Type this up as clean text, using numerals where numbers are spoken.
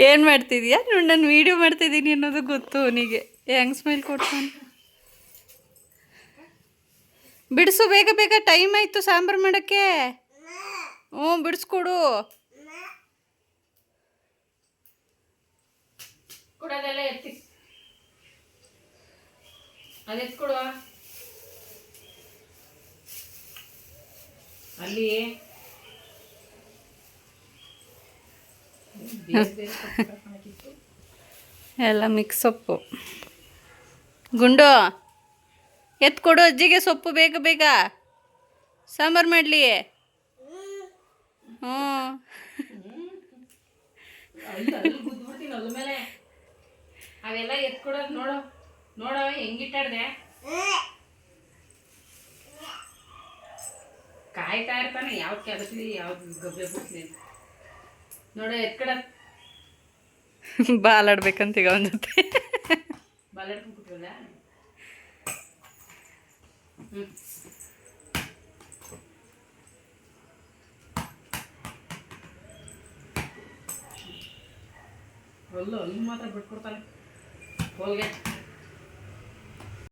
ಏನು ಮಾಡ್ತಿದ್ಯಾ? ನಾನು ವೀಡಿಯೋ ಮಾಡ್ತಿದ್ದೀನಿ ಅನ್ನೋದು ಗೊತ್ತು ಅವನಿಗೆ. ಹೆಂಗೆ ಸ್ಮೈಲ್ ಕೊಡ್ತಾನೆ. ಬಿಡಿಸು ಬೇಗ ಬೇಗ, ಟೈಮ್ ಆಯಿತು ಸಾಂಬಾರು ಮಾಡೋಕ್ಕೆ. ಹ್ಞೂ ಬಿಡಿಸ್ಕೊಡು. ಕೊಡೋದೆಲ್ಲ ಎತ್ತಿ ಅದೆತ್ಕೊಡುವ ಅಲ್ಲಿ. ಎಲ್ಲ ಮಿಕ್ಸ್ ಸೊಪ್ಪು. ಗುಂಡು ಎತ್ಕೊಡು ಅಜ್ಜಿಗೆ ಸೊಪ್ಪು ಬೇಗ ಬೇಗ, ಸಾಂಬಾರು ಮಾಡಲಿ. ಹ್ಞೂ ಗುದ್ಬಿಡ್ತೀನಿ ಅಲ್ಲ ಮೇಲೆ. ಅವೆಲ್ಲ ಎತ್ಕೊಡೋದು ನೋಡು. ನೋಡೋ ಹೆಂಗಿಟ್ಟಾಡ್ದೆ. ಕಾಯ್ತಾ ಇರ್ತಾನೆ ಯಾವ್ದು ಕೆದಕ್ಲಿ ಯಾವ್ದು ಗಬ್ಬೆ ಬಿಡ್ಲಿ. ನೋಡು ಎತ್ಕಡ ಬಾಲಾಡ್ಬೇಕಂತ ಈಗ ಅವನ ಜೊತೆ. ಬಾಲಾಡ್ಕೊಂಡು ಕೂತ್ಕೊಳ್ಳ. ಅಲ್ಲೂ ಅಲ್ಲಿ ಮಾತ್ರ ಬಿಟ್ಕೊಡ್ತಾನೆ ಹೋಲ್ಗೆ.